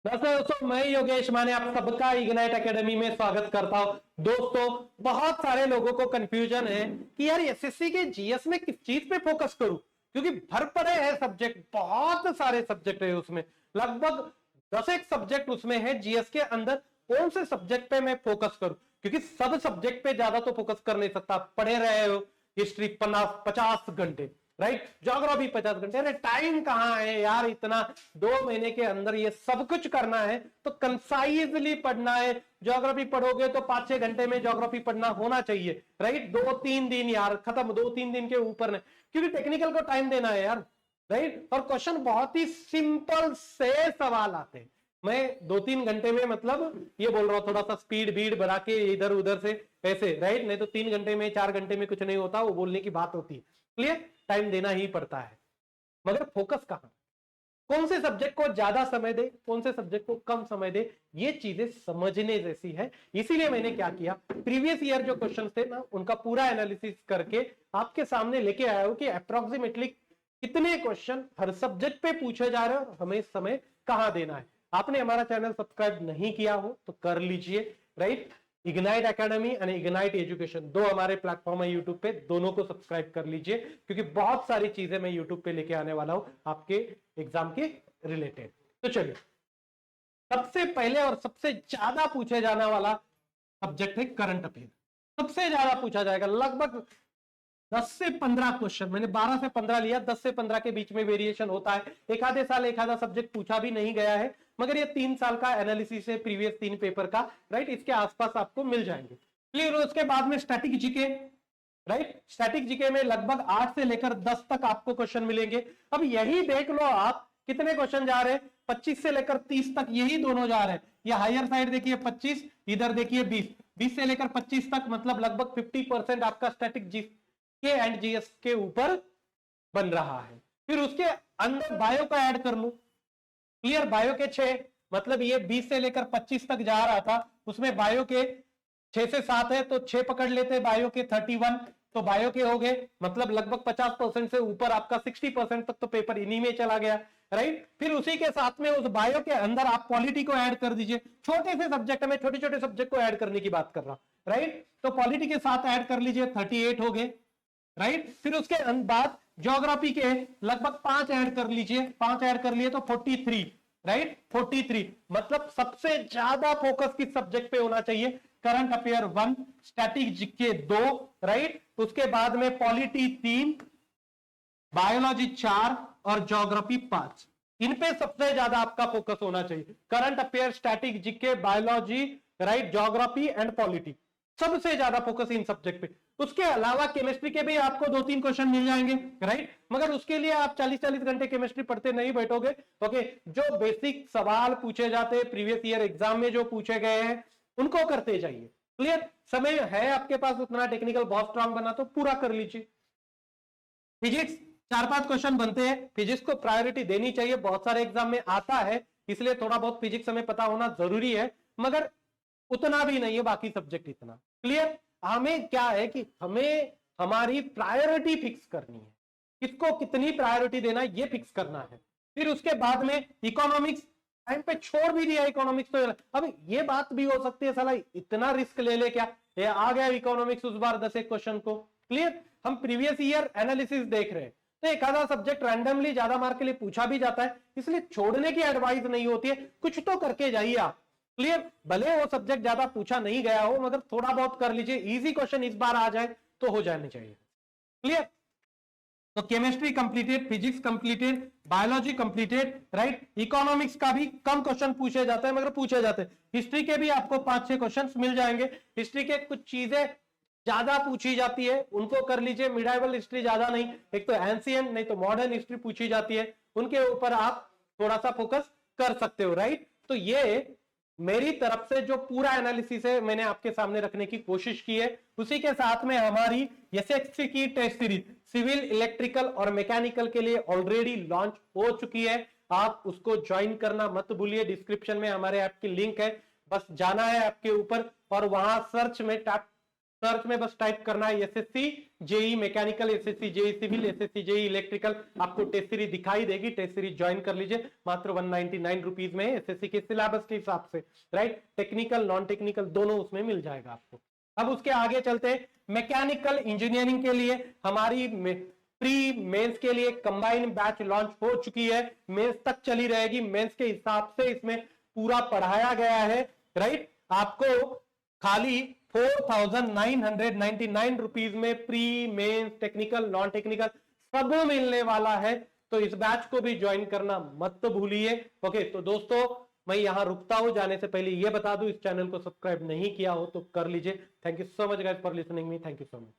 दोस्तों मैं योगेश माने आप सबका इग्नाइट एकेडमी में स्वागत करता हूं। दोस्तों बहुत सारे लोगों को कंफ्यूजन है कि यार एसएससी के जीएस में किस चीज पे फोकस करूं, क्योंकि भर पड़े हैं सब्जेक्ट, बहुत सारे सब्जेक्ट है उसमें, लगभग 10 एक सब्जेक्ट उसमें है जीएस के अंदर। कौन से सब्जेक्ट पे मैं फोकस करूं, क्योंकि सब सब्जेक्ट पे ज्यादा तो फोकस कर नहीं सकता। पढ़े रहे हो हिस्ट्री 50 घंटे, राइट, ज्योग्राफी 50 घंटे, अरे टाइम कहां है यार इतना। 2 महीने के अंदर ये सब कुछ करना है तो कंसाइजली पढ़ना है। ज्योग्राफी पढ़ोगे तो 5-6 घंटे में ज्योग्राफी पढ़ना होना चाहिए, राइट। 2-3 दिन यार खत्म, 2-3 दिन के ऊपर नहीं, क्योंकि टेक्निकल को टाइम देना है यार, राइट। और क्वेश्चन बहुत ही सिंपल से सवाल आते हैं। मैं 2-3 घंटे में मतलब ये बोल रहा हूं, थोड़ा सा स्पीड बीड बढ़ा के इधर उधर से ऐसे, राइट। नहीं तो 3 घंटे में 4 घंटे में कुछ नहीं होता, वो बोलने की बात होती है। क्लियर, टाइम देना ही पड़ता है, मगर फोकस कहां, कौन से सब्जेक्ट को ज्यादा समय दे, कौन से सब्जेक्ट को कम समय दे, ये चीजें समझने जैसी है। इसीलिए मैंने क्या किया, प्रीवियस ईयर जो क्वेश्चन थे ना उनका पूरा एनालिसिस करके आपके सामने लेके आया हूं कि अप्रोक्सीमेटली कितने क्वेश्चन हर सब्जेक्ट पे पूछे जा रहे हैं और हमें समय कहां देना है। आपने हमारा चैनल सब्सक्राइब नहीं किया हो तो कर लीजिए, right. Ignite academy and ignite education, दो हमारे प्लेटफॉर्म है यूट्यूब पे, दोनों को सब्सक्राइब कर लीजिए, क्योंकि बहुत सारी चीजें मैं यूट्यूब पे लेके आने वाला हूं आपके एग्जाम के रिलेटेड। तो चलिए, सबसे पहले और सबसे ज्यादा पूछे जाने वाला सब्जेक्ट है करंट अफेयर। सबसे ज्यादा पूछा जाएगा, लगभग 10 से 15 क्वेश्चन, मैंने 12 से 15 लिया, 10 से 15 के बीच में वेरिएशन होता है। एक आधे साल एक आधा सब्जेक्ट पूछा भी नहीं गया है, मगर ये 3 साल का एनालिसिस है प्रीवियस 3 पेपर का, राइट। इसके आसपास आपको मिल जाएंगे। क्लियर। उसके बाद में static GK, right. Static GK में लगभग 8 से लेकर 10 तक आपको क्वेश्चन मिलेंगे। अब यही देख लो आप कितने क्वेश्चन जा रहे हैं, 25 से लेकर 30 तक, यही दोनों जा रहे हैं। ये हायर साइड देखिए 25, इधर देखिए 20, 20 से लेकर 25 तक, मतलब लगभग 50% आपका स्टैटिक जीके एंड जीएस के ऊपर बन रहा है। फिर उसके अंदर बायो का ऐड कर लू। क्लियर, बायो के 6, मतलब ये 20 से लेकर 25 तक जा रहा था, उसमें बायो के 6 से 7 है तो 6 पकड़ लेते, बायो के 31 तो बायो के हो गए, मतलब लगभग 50% से ऊपर आपका 60% तक तो पेपर इन्हीं में चला गया, राइट। फिर उसी के साथ में उस बायो के अंदर आप पॉलिटी को ऐड कर दीजिए। छोटे से सब्जेक्ट में छोटे छोटे सब्जेक्ट को ऐड करने की बात कर रहा हूं, राइट। तो पॉलिटी के साथ ऐड कर लीजिए, 38 हो गए, राइट। फिर उसके बाद ज्योग्राफी के लगभग 5 ऐड कर लीजिए, 5 ऐड कर लिए तो 43, राइट, 43। मतलब सबसे ज्यादा फोकस किस सब्जेक्ट पे होना चाहिए, current affair 1, static GK 2, right. उसके बाद में पॉलिटी 3, बायोलॉजी 4 और ज्योग्राफी 5। इन पे सबसे ज्यादा आपका फोकस होना चाहिए, current affair, static GK, biology, right, geography and polity, सबसे ज्यादा फोकस इन सब्जेक्ट पे। उसके अलावा केमिस्ट्री के भी आपको 2-3 क्वेश्चन मिल जाएंगे, राइट। मगर उसके लिए आप 40-40 घंटे केमिस्ट्री पढ़ते नहीं बैठोगे। ओके, जो बेसिक सवाल पूछे जाते हैं प्रीवियस ईयर एग्जाम में, जो पूछे गए हैं उनको करते जाइए। क्लियर, समय है आपके पास उतना, टेक्निकल बहुत स्ट्रांग बना तो पूरा कर लीजिए। फिजिक्स 4-5 क्वेश्चन बनते हैं, फिजिक्स को प्रायोरिटी देनी चाहिए, बहुत सारे एग्जाम में आता है, इसलिए थोड़ा बहुत फिजिक्स हमें पता होना जरूरी है, मगर उतना भी नहीं है बाकी सब्जेक्ट इतना। क्लियर, हमें क्या है कि हमें हमारी प्रायोरिटी फिक्स करनी है, किसको कितनी प्रायोरिटी देना है ये फिक्स करना है। फिर उसके बाद में इकोनॉमिक्स, टाइम पे छोड़ भी दिया इकोनॉमिक्स तो। अब ये बात भी हो सकती है साला इतना रिस्क ले ले क्या, ये आ गया इकोनॉमिक्स उस बार 10 एक क्वेश्चन को। क्लियर, हम प्रीवियस ईयर एनालिसिस देख रहे हैं तो एक आधा सब्जेक्ट रैंडमली ज्यादा मार्क के लिए पूछा भी जाता है, इसलिए छोड़ने की एडवाइस नहीं होती है, कुछ तो करके जाइए आप। क्लियर, भले वो सब्जेक्ट ज्यादा पूछा नहीं गया हो मगर थोड़ा बहुत कर लीजिए, इजी क्वेश्चन इस बार आ जाए तो हो जाने चाहिए। क्लियर, तो chemistry completed, physics completed, biology completed, right. Economics का भी कम क्वेश्चन पूछे जाते हैं मगर पूछे जाते हैं। हिस्ट्री के भी आपको 5-6 क्वेश्चन मिल जाएंगे। हिस्ट्री के कुछ चीजें ज्यादा पूछी जाती है, उनको कर लीजिए। मिडाइवल हिस्ट्री ज्यादा नहीं, एक तो एंशिएंट नहीं तो मॉडर्न हिस्ट्री पूछी जाती है, उनके ऊपर आप थोड़ा सा फोकस कर सकते हो, राइट। तो ये मेरी तरफ से जो पूरा एनालिसिस है मैंने आपके सामने रखने की कोशिश की है। उसी के साथ में हमारी एसएससी की टेस्ट सीरीज सिविल, इलेक्ट्रिकल और मैकेनिकल के लिए ऑलरेडी लॉन्च हो चुकी है, आप उसको ज्वाइन करना मत भूलिए। डिस्क्रिप्शन में हमारे ऐप की लिंक है, बस जाना है आपके ऊपर और वहां सर्च में टैप सर्च में बस टाइप करना है SSC JE mechanical, SSC JE civil, SSC JE electrical, आपको टेस्ट सीरीज दिखाई देगी। टेस्ट सीरीज ज्वाइन कर लीजिए, मात्र 199 रुपीज में एसएससी के सिलेबस के हिसाब से, राइट। टेक्निकल नॉन टेक्निकल दोनों उसमें मिल जाएगा आपको। अब उसके आगे चलते हैं, मैकेनिकल इंजीनियरिंग के लिए हमारी प्री मेंस के लिए कंबाइन बैच लॉन्च हो चुकी है, मेंस तक चली रहेगी। मेंस के हिसाब से इसमें पूरा पढ़ाया गया है, राइट। आपको खाली 4999 रुपीज में pre mains technical non technical सब मिलने वाला है, तो इस बैच को भी ज्वाइन करना मत भूलिए। ओके, तो दोस्तों मैं यहां रुकता हूं, जाने से पहले यह बता दूं, इस चैनल को सब्सक्राइब नहीं किया हो तो कर लीजिए। Thank you so much guys for listening me, thank you so much.